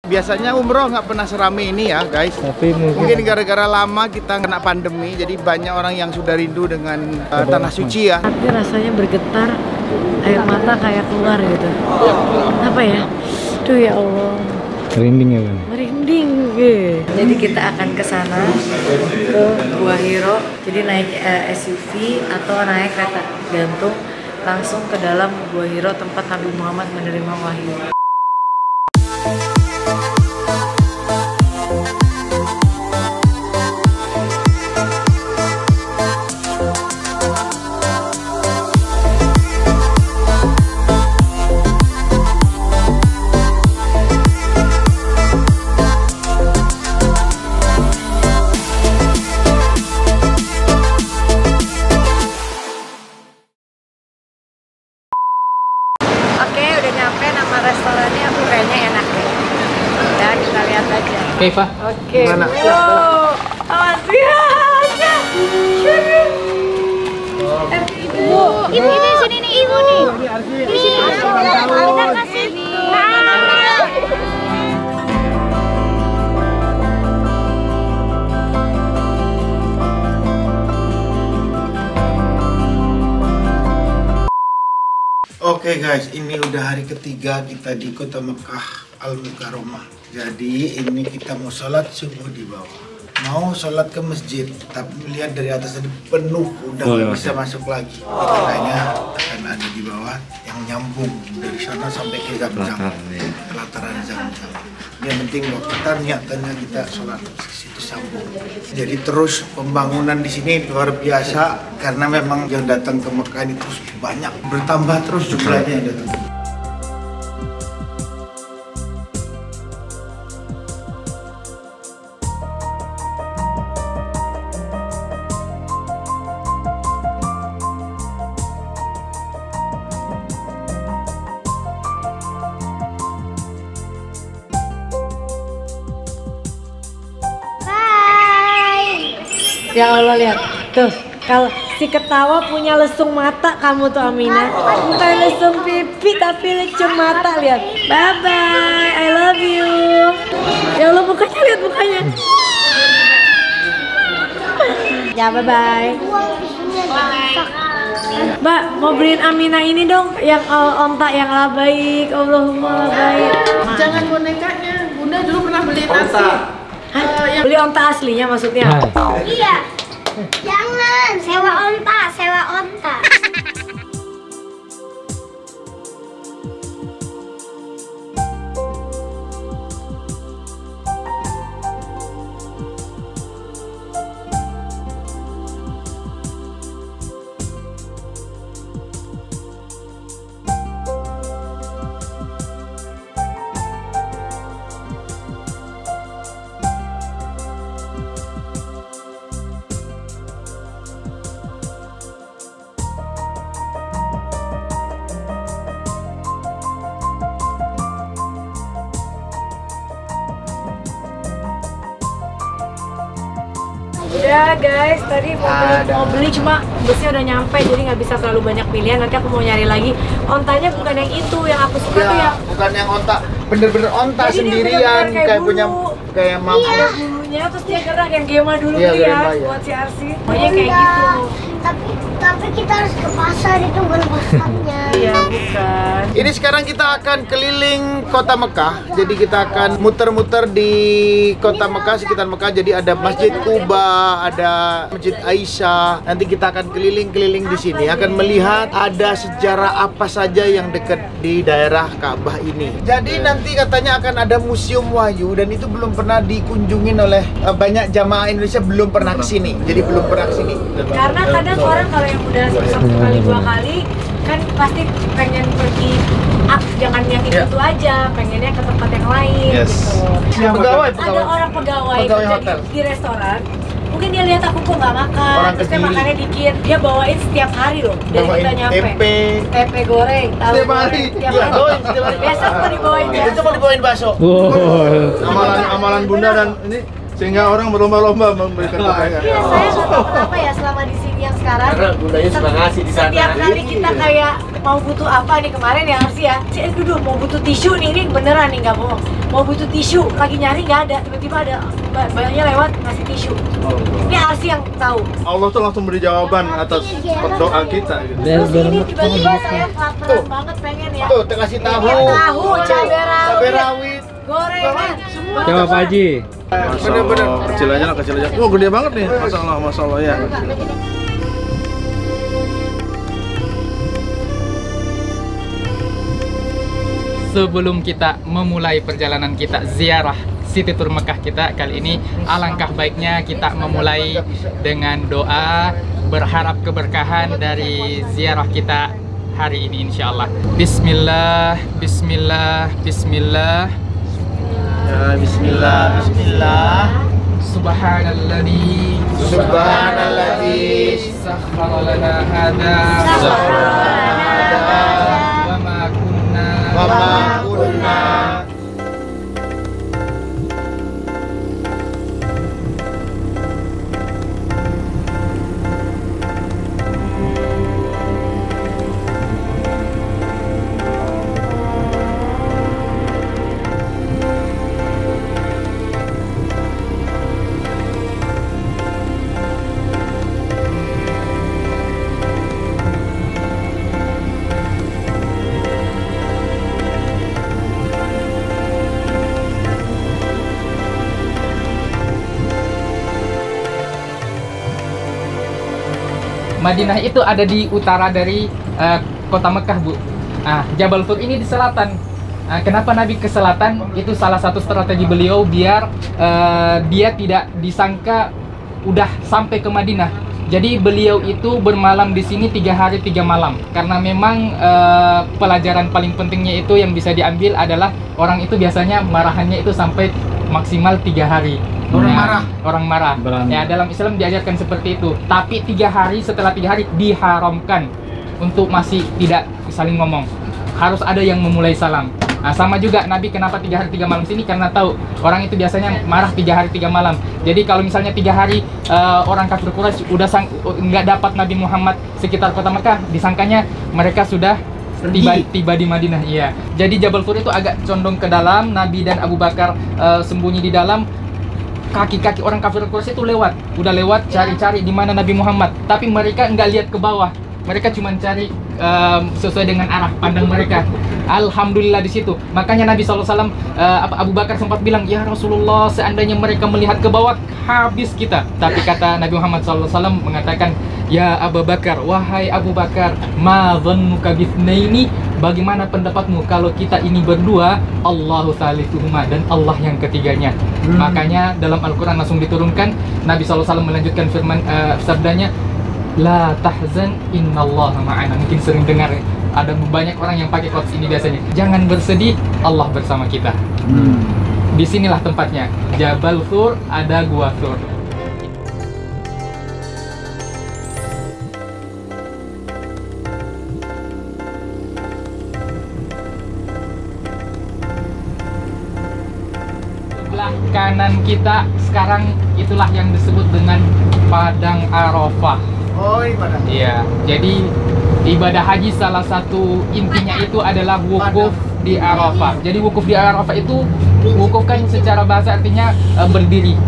Biasanya umroh nggak pernah seramai ini ya guys. Tapi mungkin gara-gara lama kita kena pandemi, jadi banyak orang yang sudah rindu dengan tanah suci ya. Tapi rasanya bergetar, air mata kayak keluar gitu. Apa ya? Tuh ya Allah. merinding ya kan? Merinding. Jadi kita akan ke sana, ke Gua Hiro. Jadi naik SUV atau naik kereta gantung langsung ke dalam Gua Hiro, tempat Nabi Muhammad menerima wahyu. Restorannya aku kayaknya enak deh. Ya kita lihat aja. Oke, Pak. Oke. Mana? Wow. Awas ya. Ibu di sini nih, ibu nih. Ini kita kasih. Oke guys, ini udah hari ketiga kita di Kota Mekah Al-Mukarramah. Jadi ini kita mau sholat subuh di bawah. Mau sholat ke masjid, tapi melihat dari atas tadi penuh, udah nggak bisa masuk lagi. Makanya akan ada di bawah yang nyambung dari sana sampai ke Zam-Zam, pelataran Zam-Zam. Yang penting kita niatannya kita sholat ke situ sambung. Jadi terus pembangunan di sini luar biasa karena memang yang datang ke Mekah ini terus banyak, bertambah terus jumlahnya yang datang. Ya Allah, lihat tuh, kalau si ketawa punya lesung mata kamu tuh Amina, bukan lesung pipi tapi lesung mata. Lihat, bye bye, I love you. Ya Allah, mukanya lihat mukanya. Ya bye bye. Mbak, mau beliin Amina ini dong, yang onta yang labaik, Allahumma labaik. Jangan bonekanya, Bunda dulu pernah beli nasi. Beli onta aslinya maksudnya? Iya. Jangan sewa onta, sewa onta. Udah guys, tadi mau beli cuma busnya udah nyampe, jadi nggak bisa terlalu banyak pilihan. Nanti aku mau nyari lagi. Ontanya bukan yang itu, yang aku suka tuh yang bukan yang onta, bener-bener onta jadi sendirian kayak punya kayak mampu. ada bulunya, terus dia gerak yang Gema dulu Iya, tuh ya, Gema, ya. buat si Arsi. Pokoknya kayak gitu. Tapi kita harus ke pasar, itu bukan pasarnya. Iya, bukan. Ini sekarang kita akan keliling Kota Mekah. Jadi kita akan muter-muter di Kota Mekah, sekitar Mekah. Jadi ada Masjid Kuba, ada Masjid Aisyah. Nanti kita akan keliling-keliling di sini, akan melihat ada sejarah apa saja yang dekat di daerah Ka'bah ini. Jadi nanti katanya akan ada Museum Wahyu, dan itu belum pernah dikunjungin oleh banyak jamaah Indonesia, belum pernah ke sini. Jadi belum pernah ke sini. Karena kadang orang kalau yang udah satu kali dua kali kan pasti pengen pergi jangan yang itu aja, pengennya ke tempat yang lain gitu. Pegawai, Ada orang pegawai kerja hotel di restoran. Mungkin dia lihat aku kok nggak makan, Orang terus dia Kediri. makannya dikit. Dia bawain setiap hari loh, dari Bawain kita nyampe. Tempe goreng, tahu Setiap hari. Tiap Iya, hari. bawain setiap hari. Biasa aku dibawain Itu cuma dibawain bakso. Wow. Amalan Bunda dan ini sehingga orang berlomba-lomba memberikan kebaikan. Iya, saya nggak tahu kenapa ya selama di sini yang sekarang. Karena bundanya suka ngasih di sana. Setiap kali kita kayak mau butuh apa nih kemarin ya Arsi ya, duduk mau butuh tisu nih, ini beneran nih nggak bohong. Mau butuh tisu, lagi nyari nggak ada, tiba-tiba ada banyak lewat ngasih tisu. Ini Arsi yang tahu. Allah tuh langsung beri jawaban atas doa kita. Gitu. Terus ini tiba-tiba saya kelaparan banget pengen ya. Tuh, kasih tahu. Tahu, cabai Cabai rawit, rawit. gorengan, semua. Coba Pak Haji. Bener-bener kecil aja lah, kecil aja. Oh, gede banget nih. Masya Allah ya. Sebelum kita memulai perjalanan kita ziarah City Tour Mekah kita kali ini, alangkah baiknya kita memulai dengan doa berharap keberkahan dari ziarah kita hari ini insyaallah. Bismillah, Bismillah, Bismillah. Ya, bismillah, bismillah. Subhanalladzi sakhkhara lana hadza wa ma kunna Wa ma kunna. Madinah itu ada di utara dari kota Mekah, Bu. Jabal Tur ini di selatan. Kenapa Nabi ke selatan? Itu salah satu strategi beliau biar dia tidak disangka udah sampai ke Madinah. Jadi beliau itu bermalam di sini 3 hari 3 malam. Karena memang pelajaran paling pentingnya itu yang bisa diambil adalah orang itu biasanya marahannya itu sampai maksimal 3 hari. Orang marah. Ya, dalam Islam diajarkan seperti itu. Tapi 3 hari, setelah 3 hari diharamkan untuk masih tidak saling ngomong. Harus ada yang memulai salam. Sama juga Nabi kenapa 3 hari 3 malam sini, karena tahu orang itu biasanya marah 3 hari 3 malam. Jadi kalau misalnya 3 hari orang kafir Quraisy udah nggak dapat Nabi Muhammad sekitar kota Mekah, disangkanya mereka sudah tiba di Madinah. Iya. Jadi Jabal Tur itu agak condong ke dalam. Nabi dan Abu Bakar sembunyi di dalam. Kaki-kaki orang kafir Quraisy itu udah lewat cari-cari di mana Nabi Muhammad, tapi mereka nggak lihat ke bawah, mereka cuma cari sesuai dengan arah pandang mereka. Alhamdulillah di situ. Makanya Nabi SAW, Abu Bakar sempat bilang, ya Rasulullah, seandainya mereka melihat ke bawah, habis kita. Tapi kata Nabi Muhammad SAW mengatakan, ya Abu Bakar, wahai Abu Bakar, ma dhannuka bitsnaini, bagaimana pendapatmu kalau kita ini berdua, Allahu thalithuhuma, dan Allah yang ketiganya. Makanya dalam Al-Quran langsung diturunkan, Nabi SAW melanjutkan firman sabdanya, la tahzan innallaha ma'ana. Mungkin sering dengar, ada banyak orang yang pakai quotes ini biasanya. Jangan bersedih, Allah bersama kita. Disinilah tempatnya, Jabal Tur, ada Gua Tur. Sebelah kanan kita sekarang itulah yang disebut dengan Padang Arafah. Oh, ini pada. Iya, jadi ibadah haji salah satu intinya itu adalah wukuf di Arafah. Jadi wukuf di Arafah itu, wukuf kan secara bahasa artinya berdiri.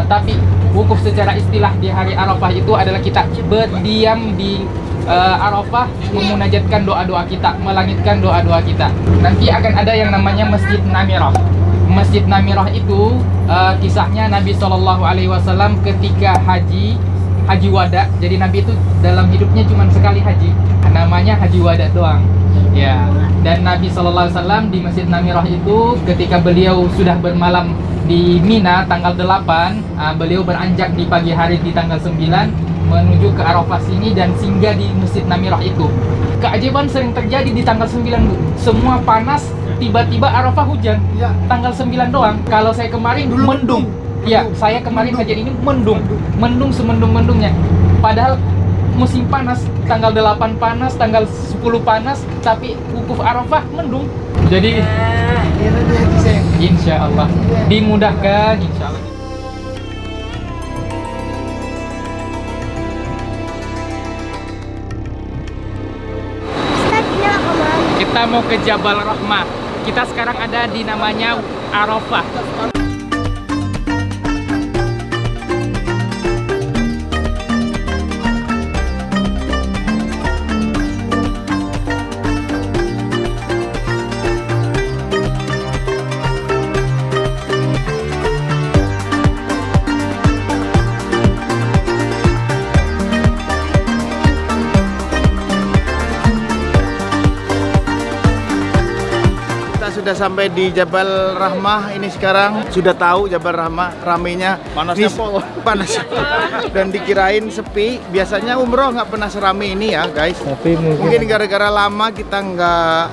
Tapi wukuf secara istilah di hari Arafah itu adalah kita berdiam di Arafah, memunajatkan doa-doa kita, melangitkan doa-doa kita. Nanti akan ada yang namanya Masjid Namirah. Masjid Namirah itu kisahnya Nabi SAW ketika haji wada. Jadi Nabi itu dalam hidupnya cuma sekali haji, namanya haji wada doang. Ya. Dan Nabi SAW di Masjid Namirah itu ketika beliau sudah bermalam di Mina tanggal 8, beliau beranjak di pagi hari di tanggal 9 menuju ke Arafah sini dan singgah di Masjid Namirah itu. Keajaiban sering terjadi di tanggal 9, Bu. Semua panas, tiba-tiba Arafah hujan. Ya. Tanggal 9 doang. Kalau saya kemarin mendung. Iya, saya kemarin haji ini mendung semendung-mendungnya. Padahal musim panas, tanggal 8 panas, tanggal 10 panas, tapi wukuf Arafah mendung. Jadi insya Allah dimudahkan, insya Allah. kita mau ke Jabal Rahmah. Kita sekarang ada di namanya Arafah. Sudah sampai di Jabal Rahmah. Ini sekarang sudah tahu Jabal Rahmah ramenya Panasnya panas dan dikirain sepi. Biasanya umroh nggak pernah serame ini ya guys. Tapi mungkin gara-gara lama kita nggak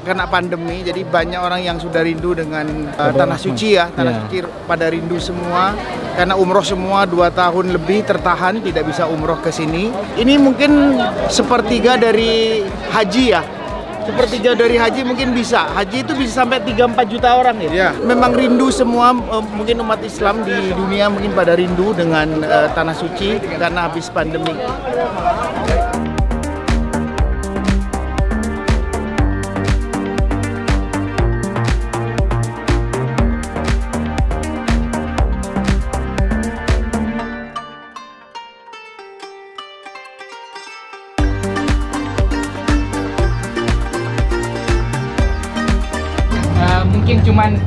kena pandemi, jadi banyak orang yang sudah rindu dengan tanah suci ya. Tanah suci pada rindu semua karena umroh semua 2 tahun lebih tertahan tidak bisa umroh ke sini. Ini mungkin sepertiga dari haji ya. Sepertiga dari haji mungkin bisa. Haji itu bisa sampai 3-4 juta orang ya. Memang rindu semua, mungkin umat Islam di dunia mungkin pada rindu dengan tanah suci karena habis pandemi. Mungkin cuman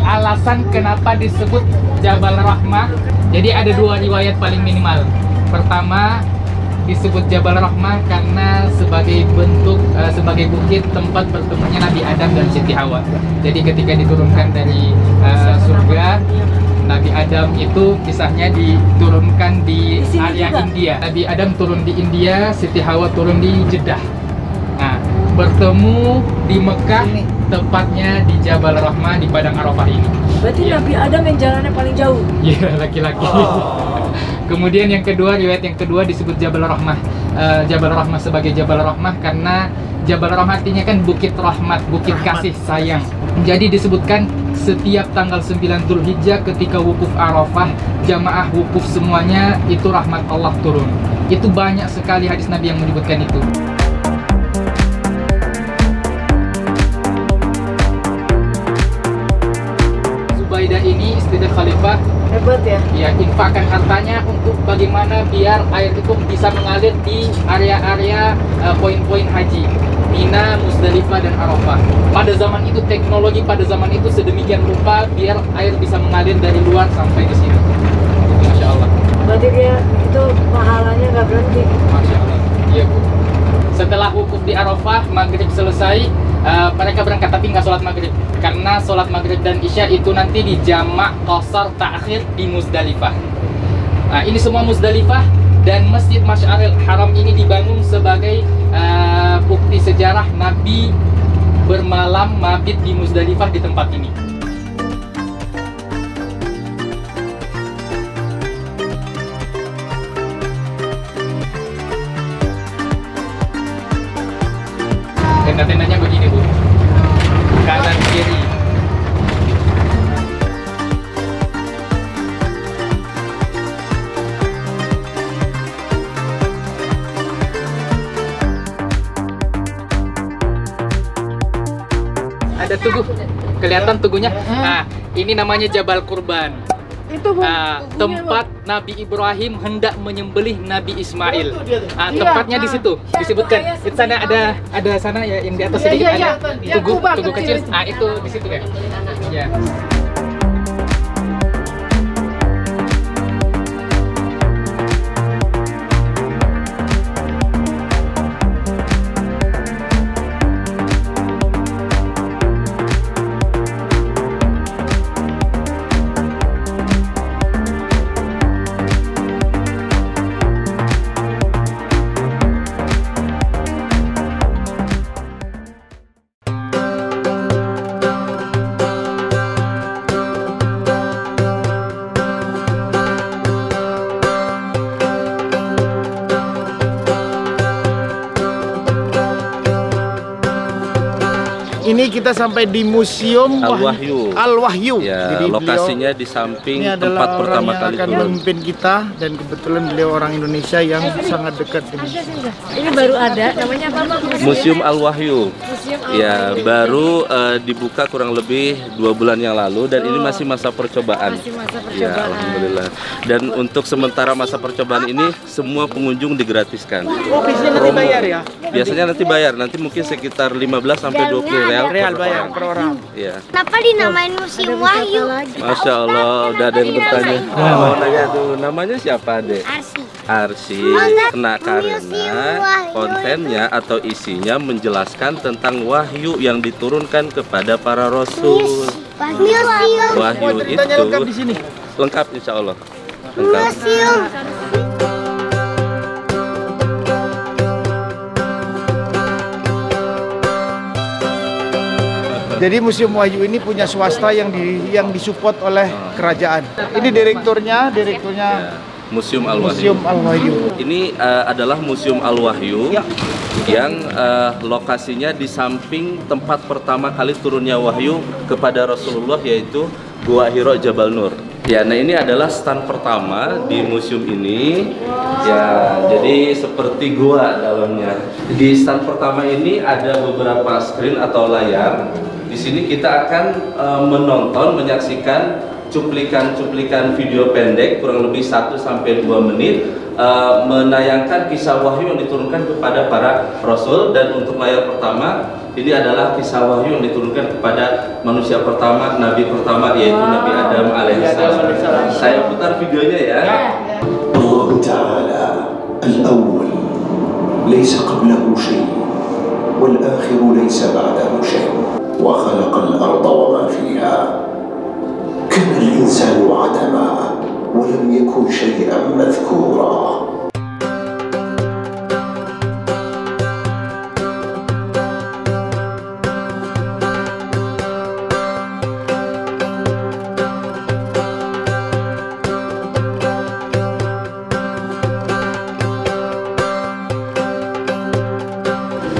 alasan kenapa disebut Jabal Rahmah. Jadi ada 2 riwayat paling minimal. Pertama, disebut Jabal Rahmah karena sebagai bentuk sebagai bukit tempat bertemunya Nabi Adam dan Siti Hawa. Jadi ketika diturunkan dari surga, Nabi Adam itu kisahnya diturunkan di area India. Nabi Adam turun di India, Siti Hawa turun di Jeddah. Nah, bertemu di Mekah, tepatnya di Jabal Rahmah di Padang Arafah ini. Berarti Nabi Adam yang jalannya paling jauh? Iya, laki-laki. Kemudian yang kedua, riwayat yang kedua disebut Jabal Rahmah. Jabal Rahmah sebagai Jabal Rahmah karena Jabal Rahmah artinya kan bukit rahmat, bukit kasih sayang. Jadi disebutkan setiap tanggal 9 Dzulhijjah ketika wukuf Arafah, jamaah wukuf semuanya itu rahmat Allah turun. Itu banyak sekali hadis Nabi yang menyebutkan itu. Zubaidah ini istri khalifah Hebat ya? ya infakkan hartanya untuk bagaimana biar air itu bisa mengalir di area-area poin-poin haji Mina, Musdalifah, dan Arafah. Pada zaman itu teknologi pada zaman itu sedemikian rupa biar air bisa mengalir dari luar sampai ke sini. Masya Allah. Berarti dia itu pahalanya nggak berhenti? Masya Allah. Iya Bu. Setelah wukuf di Arafah, maghrib selesai, mereka berangkat tapi nggak sholat maghrib karena sholat maghrib dan isya itu nanti di jamak qasar ta'khir di Musdalifah. Nah, ini semua Musdalifah dan Masjid Masy'aril Haram ini dibangun sebagai bukti sejarah Nabi bermalam mabit di Musdalifah di tempat ini. Tenda-tendanya begini Bu, kanan kiri. Ada tugu, kelihatan tugunya. Nah, ini namanya Jabal Kurban. Itu Bu, Tempat Nabi Ibrahim hendak menyembelih Nabi Ismail. Tempatnya di situ disebutkan. Di sana ada sana ya yang di atas sedikit ada tugu kecil. Itu di situ ya. Ya. Ini kita sampai di Museum Al-Wahyu. Al-Wahyu. Ya, Jadi lokasinya di samping ini tempat adalah pertama orang yang kali akan turun. memimpin kita, dan kebetulan beliau orang Indonesia yang sangat dekat dengan Ini baru ada, namanya apa Pak? Museum Al-Wahyu. Museum Ya, baru dibuka kurang lebih 2 bulan yang lalu, dan ini masih masa percobaan. Masih masa Ya, percobaan. alhamdulillah. Dan untuk sementara masa percobaan ini semua pengunjung digratiskan. Oh, biasanya nanti bayar ya? Biasanya nanti bayar, nanti mungkin sekitar 15 sampai 20 real Bayar per orang. Ya. Kenapa dinamain Museum Wahyu? Masya Allah, udah ada yang bertanya. Oh, nanya tuh, namanya siapa, Dek? Arsi. Arsi. Nah, karena kontennya atau isinya menjelaskan tentang wahyu yang diturunkan kepada para rasul. Museum. Wahyu Ceritanya itu lengkap di sini. lengkap, insya Allah. Lengkap. Museum. Jadi Museum Wahyu ini punya swasta yang disupport oleh kerajaan. Ini direkturnya Museum Al-Wahyu. Museum Al-Wahyu. Ini adalah Museum Al-Wahyu yang lokasinya di samping tempat pertama kali turunnya wahyu kepada Rasulullah, yaitu Gua Hiro Jabal Nur. Ya, nah ini adalah stand pertama di museum ini. Ya, jadi seperti gua dalamnya. Di stand pertama ini ada beberapa screen atau layar. Di sini kita akan menyaksikan cuplikan-cuplikan video pendek kurang lebih 1 sampai 2 menit menayangkan kisah wahyu yang diturunkan kepada para rasul. Dan untuk layar pertama ini adalah kisah wahyu yang diturunkan kepada manusia pertama, nabi pertama, yaitu Nabi Adam alaihissalam. Saya putar videonya ya. Allah Ta'ala al-awwal laysa qablahu shay wal akhiru laysa ba'dahu shay wa khalaqa al-arda wa ma fiha kana al-insanu 'adama wa lam yakun shay'an madhkura.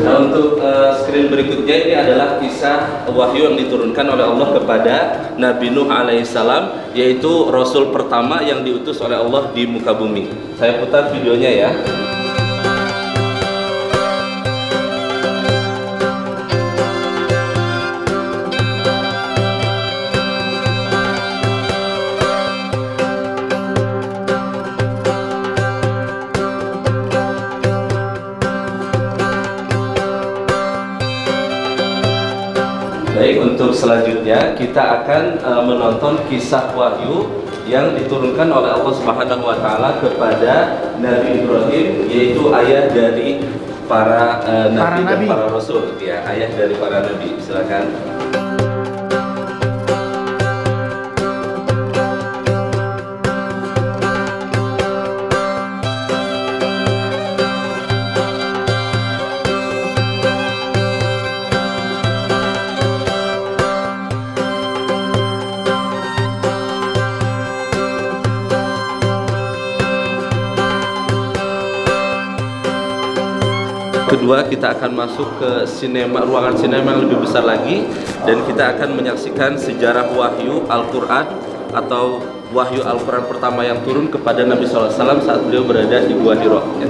Nah, untuk screen berikutnya ini adalah kisah wahyu yang diturunkan oleh Allah kepada Nabi Nuh alaihissalam, yaitu Rasul pertama yang diutus oleh Allah di muka bumi. Saya putar videonya ya. Baik, untuk selanjutnya kita akan menonton kisah wahyu yang diturunkan oleh Allah Subhanahu wa taala kepada Nabi Ibrahim, yaitu ayah dari para nabi dan para rasul, ya, ayah dari para nabi. Silakan. Kedua, kita akan masuk ke ruangan sinema yang lebih besar lagi, dan kita akan menyaksikan sejarah wahyu Al-Quran atau wahyu Al-Quran pertama yang turun kepada Nabi SAW saat beliau berada di Gua Hiro. Ya.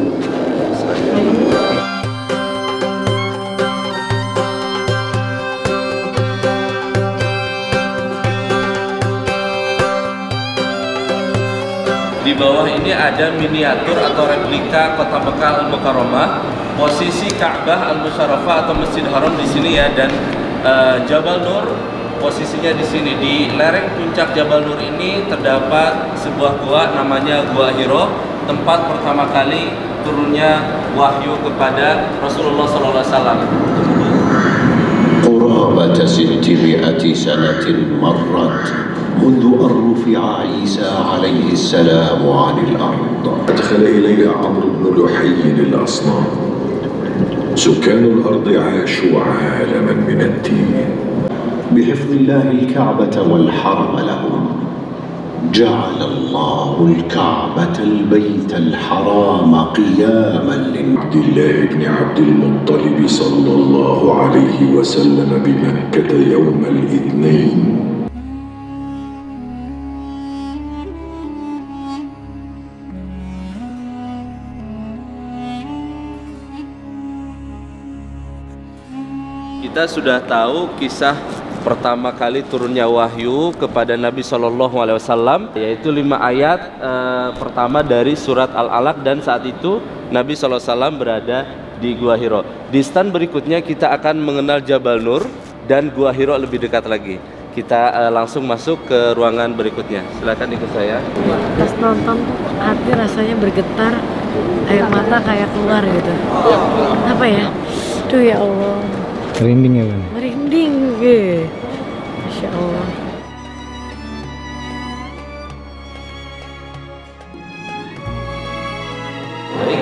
Di bawah ini ada miniatur atau replika kota Mekah Al-Mukarramah. Posisi Ka'bah Al-Musyarrafah atau Masjid Haram di sini ya, dan Jabal Nur posisinya di sini. Di lereng puncak Jabal Nur ini terdapat sebuah gua namanya Gua Hiro, tempat pertama kali turunnya wahyu kepada Rasulullah SAW. قرابة 600 سنة مرت منذ أن رفع عيسى عليه السلام عن الأرض. أدخل إليها عمرو بن لحي الأصنام. سكان الأرض عاشوا عالما من الدين بحفظ الله الكعبة والحرم لهم جعل الله الكعبة البيت الحرام قياما لعبد الله بن عبد المطلب صلى الله عليه وسلم بمكة يوم الاثنين. Kita sudah tahu kisah pertama kali turunnya wahyu kepada Nabi Shallallahu Alaihi Wasallam, yaitu 5 ayat pertama dari surat Al-Alaq, dan saat itu Nabi Shallallahu Alaihi Wasallam berada di Gua Hiro. Di stand berikutnya kita akan mengenal Jabal Nur dan Gua Hiro lebih dekat lagi. Kita langsung masuk ke ruangan berikutnya. Silakan ikut saya. Pas nonton tuh hati rasanya bergetar, air mata kayak keluar gitu. Apa ya? Tuh ya Allah. Merinding ya Bang? Merinding, Masya Allah. Jadi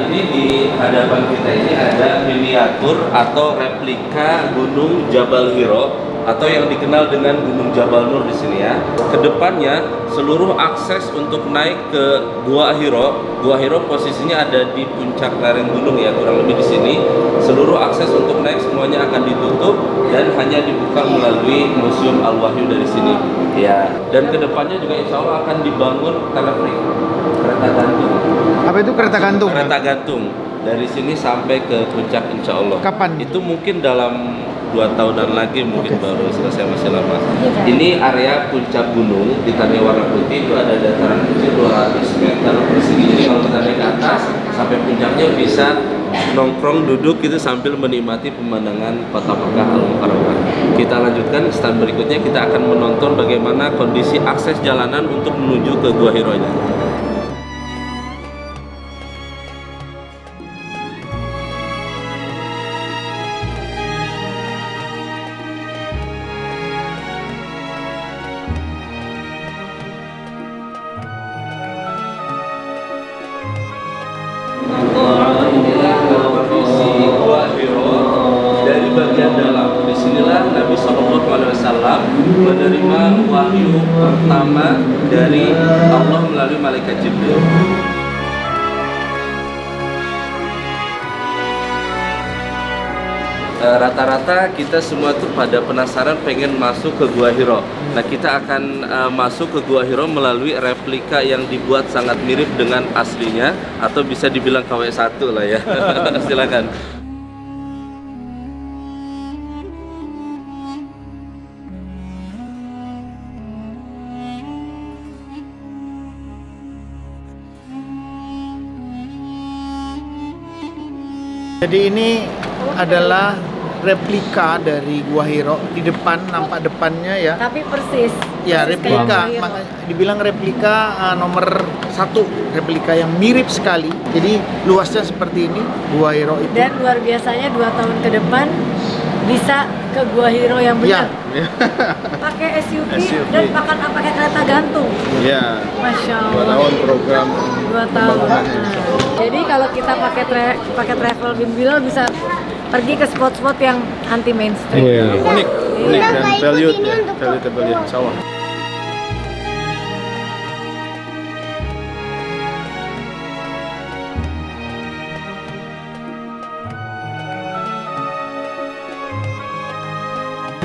ini di hadapan kita ini ada miniatur atau replika Gunung Jabal Hiro atau yang dikenal dengan Gunung Jabal Nur di sini ya. Kedepannya seluruh akses untuk naik ke Gua Hiro posisinya ada di puncak lereng gunung ya, kurang lebih di sini. Seluruh akses untuk naik semuanya akan ditutup dan hanya dibuka melalui Museum Al-Wahyu dari sini. Ya, dan kedepannya juga insya Allah akan dibangun teleferik, kereta gantung. Apa itu kereta gantung? Kereta gantung dari sini sampai ke puncak insya Allah. Kapan? Itu mungkin dalam 2 tahunan lagi mungkin baru selesai, masih lama. Ini area puncak gunung ditandai warna putih, itu ada dataran kecil 200 meter persegi. Jadi kalau kita naik ke atas sampai puncaknya bisa nongkrong duduk gitu sambil menikmati pemandangan Kota Mekah Al-Mukarramah. Kita lanjutkan stand berikutnya, kita akan menonton bagaimana kondisi akses jalanan untuk menuju ke Gua Hiro-nya. Nabi Shallallahu Alaihi Wasallam menerima wahyu pertama dari Allah melalui malaikat Jibril. Rata-rata kita semua tuh pada penasaran pengen masuk ke Gua Hiro. Nah, kita akan masuk ke Gua Hiro melalui replika yang dibuat sangat mirip dengan aslinya, atau bisa dibilang KW1 lah ya. Silakan. Jadi ini adalah replika dari Gua Hiro. Di depan, nampak depannya ya. Tapi persis. Ya, persis replika. kayak Gua Hiro. Makanya dibilang replika nomor 1, replika yang mirip sekali. Jadi luasnya seperti ini Gua Hiro itu. Dan luar biasanya 2 tahun ke depan bisa ke Gua Hiro yang benar. Ya. Pakai SUV dan pakai kereta gantung. Ya. Masya 2 Allah. tahun program 2 tahun. Jadi kalau kita pakai travel Binbilal bisa pergi ke spot-spot yang anti mainstream. Unik Iya. dan valuable ya, sawah.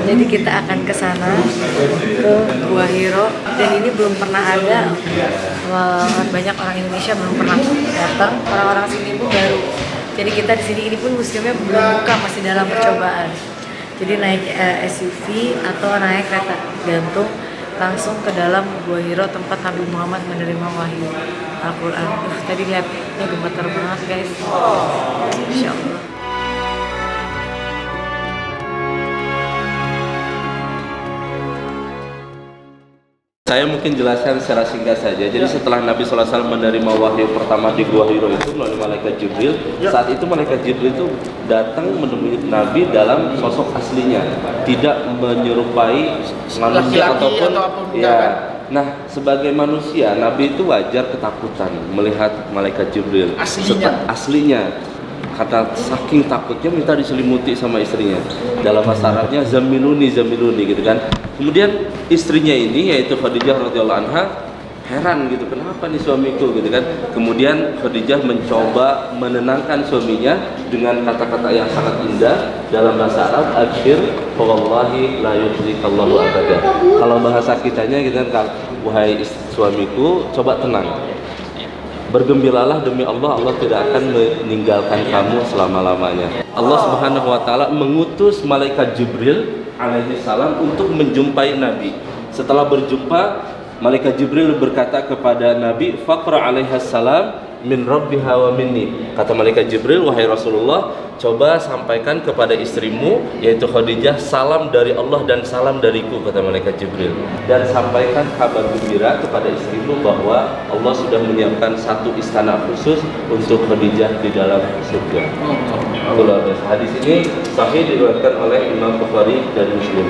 Jadi kita akan ke sana, ke Gua Hiro, dan ini belum pernah ada. Banyak orang Indonesia belum pernah datang, orang-orang sini pun baru. Jadi kita di sini ini pun museumnya belum buka, masih dalam percobaan. Jadi naik SUV atau naik kereta gantung langsung ke dalam Gua Hiro, tempat Nabi Muhammad menerima wahyu Al-Quran. Tadi lihatnya gemetar banget guys. Insya Allah. Saya mungkin jelaskan secara singkat saja. Jadi setelah Nabi SAW menerima wahyu pertama di Gua Hiro itu melalui malaikat Jibril, saat itu malaikat Jibril itu datang menemui Nabi dalam sosok aslinya, tidak menyerupai manusia ataupun ya. Nah, sebagai manusia, Nabi itu wajar ketakutan melihat malaikat Jibril. Aslinya. Aslinya. Kata saking takutnya minta diselimuti sama istrinya. Dalam bahasa Arabnya zamiluni gitu kan. Kemudian istrinya ini yaitu Khadijah radhiyallahu anha heran gitu, kenapa nih suamiku gitu kan. Kemudian Khadijah mencoba menenangkan suaminya dengan kata-kata yang sangat indah dalam bahasa Arab, absyir wallahi la yukhzikallahu abada. Kalau bahasa kitanya gitu kan, wahai suamiku, coba tenang, bergembiralah demi Allah, Allah tidak akan meninggalkan kamu selama-lamanya. Allah Subhanahu wa taala mengutus malaikat Jibril alaihi salam untuk menjumpai Nabi. Setelah berjumpa, malaikat Jibril berkata kepada Nabi, faqra alaihi salam min rabbiha wa minni. Kata malaikat Jibril, wahai Rasulullah, coba sampaikan kepada istrimu yaitu Khadijah salam dari Allah dan salam dariku, kata malaikat Jibril. Dan sampaikan kabar gembira kepada istrimu bahwa Allah sudah menyiapkan satu istana khusus untuk Khadijah di dalam surga. Hadis ini sahih diriwayatkan oleh Imam Bukhari dan Muslim.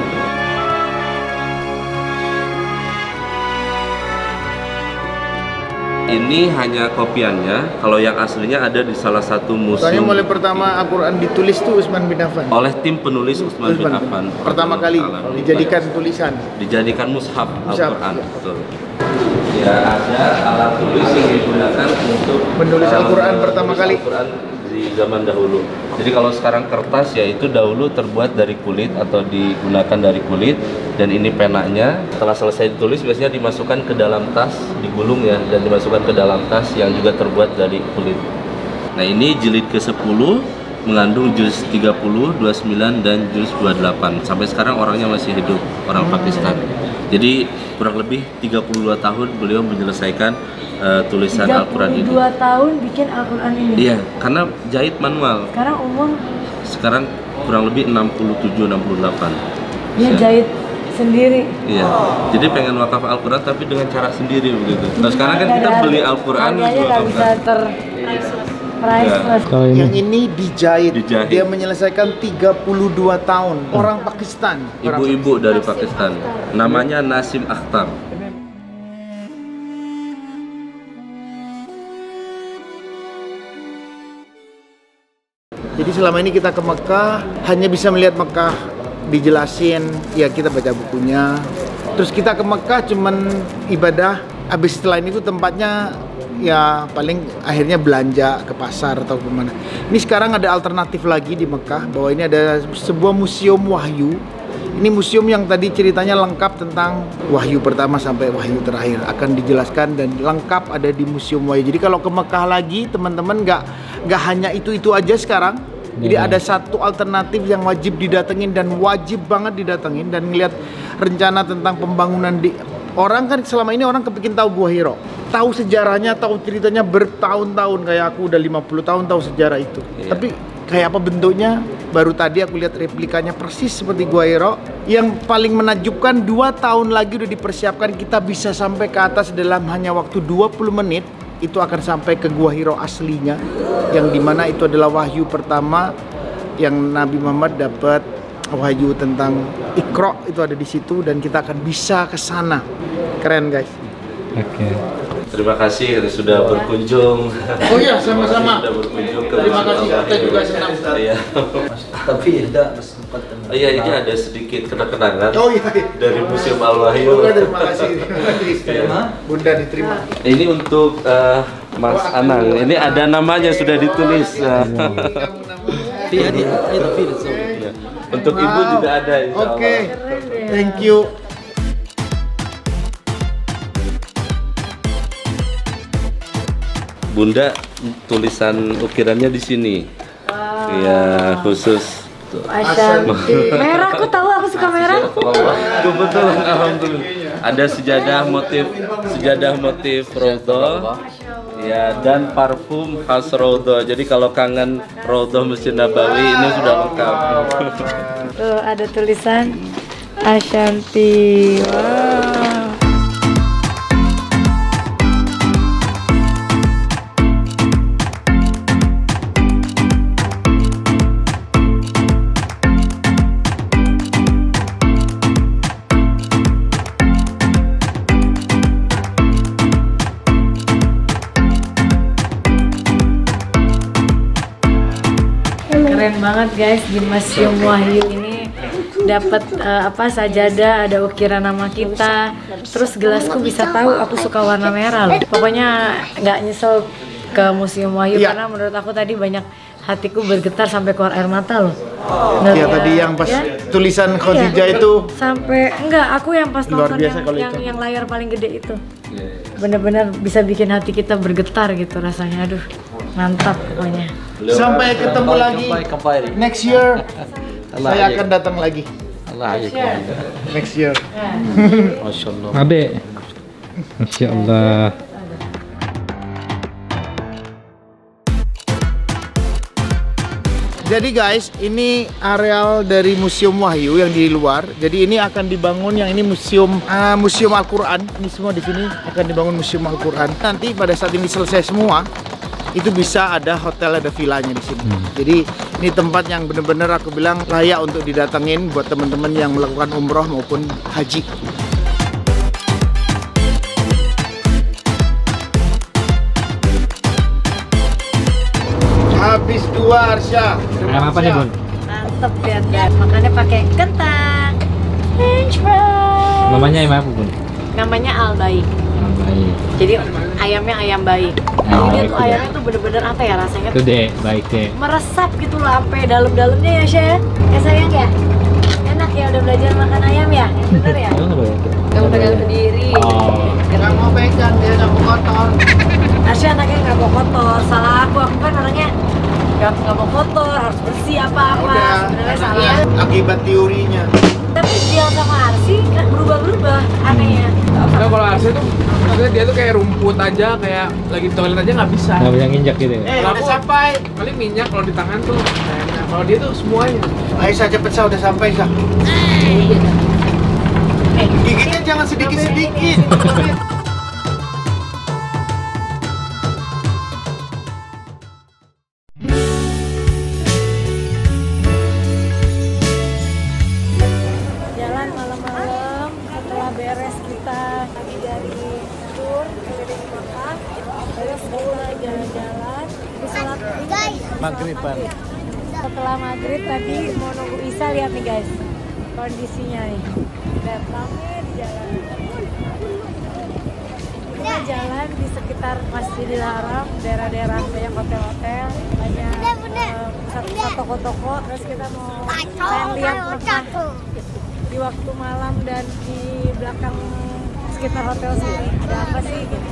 Ini hanya kopiannya, kalau yang aslinya ada di salah satu museum. Soalnya mulai pertama Al-Quran ditulis tuh Utsman bin Affan. Oleh tim penulis Utsman bin Affan. Pertama kali dijadikan tulisan. Dijadikan mushaf Al-Quran. Betul. Ya, ada alat tulis yang digunakan untuk menulis Al-Quran pertama kali. Al-Quran di zaman dahulu. Jadi kalau sekarang kertas ya itu dahulu terbuat dari kulit atau digunakan dari kulit, dan ini penanya setelah selesai ditulis biasanya dimasukkan ke dalam tas, digulung ya, dan dimasukkan ke dalam tas yang juga terbuat dari kulit. Nah, ini jilid ke-10 mengandung juz 30, 29 dan juz 28. Sampai sekarang orangnya masih hidup, orang Pakistan. Jadi kurang lebih 32 tahun beliau menyelesaikan tulisan Al-Quran ini. 32 tahun bikin Al-Quran ini? Iya, karena jahit manual. Sekarang umur? Sekarang kurang lebih 67-68. Dia jahit sendiri? Iya, jadi pengen wakaf Al-Quran tapi dengan cara sendiri begitu. Nah sekarang kan kita beli Al-Quran nggak bisa priceless. Yang ini dijahit. Dia menyelesaikan 32 tahun. Orang Pakistan. Ibu-ibu dari Pakistan. Namanya Nasim Akhtar. Jadi selama ini kita ke Mekah hanya bisa melihat Mekah, dijelasin, ya kita baca bukunya. Terus kita ke Mekah cuman ibadah, habis setelah itu tempatnya ya paling akhirnya belanja ke pasar atau kemana. Ini sekarang ada alternatif lagi di Mekah, bahwa ini ada sebuah museum wahyu. Ini museum yang tadi ceritanya lengkap tentang wahyu pertama sampai wahyu terakhir akan dijelaskan dan lengkap ada di museum wahyu. Jadi kalau ke Mekah lagi teman-teman nggak hanya itu aja sekarang. Jadi ada satu alternatif yang wajib didatengin dan wajib banget didatengin dan ngeliat rencana tentang pembangunan di orang kan selama ini orang kepikir tahu Gua Hiro, tahu sejarahnya, tahu ceritanya bertahun-tahun, kayak aku udah 50 tahun tahu sejarah itu. Tapi kayak apa bentuknya? Baru tadi aku lihat replikanya persis seperti Gua Hiro. Yang paling menakjubkan 2 tahun lagi udah dipersiapkan, kita bisa sampai ke atas dalam hanya waktu 20 menit. Itu akan sampai ke Gua Hiro aslinya, yang dimana itu adalah wahyu pertama yang Nabi Muhammad dapat wahyu tentang Iqra, itu ada di situ dan kita akan bisa ke sana. Keren guys. Oke. Terima kasih sudah berkunjung. Oh iya, sama-sama. Sudah berkunjung ke Terima kasih, kita juga senang. Iya. Tapi ada sempat. Iya, ini ada sedikit kenang-kenangan Oh iya. dari Museum Al-Wahyu. Terima kasih. Bunda diterima. Ini untuk Mas Anang. Ini ada namanya sudah ditulis. Untuk Ibu juga ada. Oke. Thank you. Bunda, tulisan ukirannya di sini. Iya, khusus. Ashanti. Merah, aku tahu, aku suka merah. Kebetulan, alhamdulillah. Ada sejadah motif Raudhah. Ya, dan parfum khas Raudhah. Jadi kalau kangen Raudhah Masjid Nabawi ini sudah lengkap. Tuh ada tulisan Ashanti. Wow. keren banget guys di Museum Wahyu ini. Dapat sajadah, ada ukiran nama kita. Terus gelasku bisa tahu aku suka warna merah loh. Pokoknya nggak nyesel ke Museum Wahyu karena menurut aku tadi banyak hatiku bergetar sampai keluar air mata loh. Iya tadi yang pas tulisan Khadijah itu sampai aku yang pas luar nonton biasa kalau itu. yang layar paling gede itu. Bener-bener bisa bikin hati kita bergetar gitu rasanya. Aduh, mantap pokoknya. Sampai ketemu lagi next year. Saya akan datang lagi. Next year. Masya Allah. Adek. Masya Allah. Jadi guys, ini areal dari Museum Wahyu yang di luar. Jadi ini akan dibangun yang ini museum Al-Qur'an. Ini semua di sini akan dibangun museum Al-Qur'an. Nanti pada saat ini selesai semua, itu bisa ada hotel, ada villanya di sini. Jadi ini tempat yang benar-benar aku bilang layak untuk didatengin buat teman-teman yang melakukan umroh maupun haji. Habis 2 Arsya. Ayam apa nih Bun? Mantep lihat guys, makannya pakai kentang. French fries. Namanya ayam apa Bun? Namanya Al-Baik. Baik. Jadi ayamnya ayam baik. Jadi dia tuh ayamnya tuh bener-bener apa ya rasanya? Itu deh, baik deh. Meresap gitu loh sampai dalam-dalamnya ya Syah ya. Ya sayang ya. Enak ya udah belajar makan ayam ya. Yang bener ya. Kamu pegang sendiri. Nggak mau pegang, dia nggak mau kotor. Arsya anaknya nggak mau kotor. Salah aku kan orangnya nggak mau kotor, harus bersih apa-apa. Sebenarnya salah. Akibat teorinya. Tapi Jial sama Arsi kan berubah-berubah anehnya. Nah, kalau Arsi tuh maksudnya dia tuh kayak rumput aja, kayak lagi di toilet aja nggak bisa. Nggak bisa nginjak gitu ya? Udah sampai. Paling minyak kalau di tangan tuh. Nah, kalau dia tuh semuanya. Aisyah cepet Syah, udah sampai Syah. Gigitnya jangan sedikit-sedikit. Jalan malam-malam setelah beres kita lagi dari tour keliling kota, terus kita jalan-jalan di sholat Maghriban. setelah maghrib tadi mau nunggu Isya. Lihat nih guys kondisinya nih, lihat rame di jalan. Kita jalan di sekitar Masjidil Haram, daerah-daerah banyak hotel-hotel, banyak pusat-pusat toko-toko. Terus kita mau lihat Mekah di waktu malam dan di belakang sekitar hotel sini ada apa sih gitu.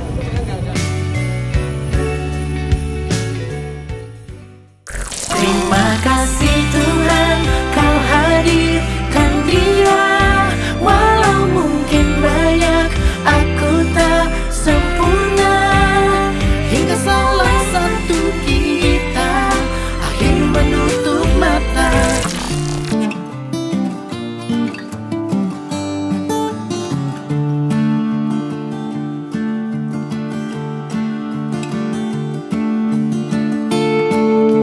Terima kasih Tuhan, Kau hadir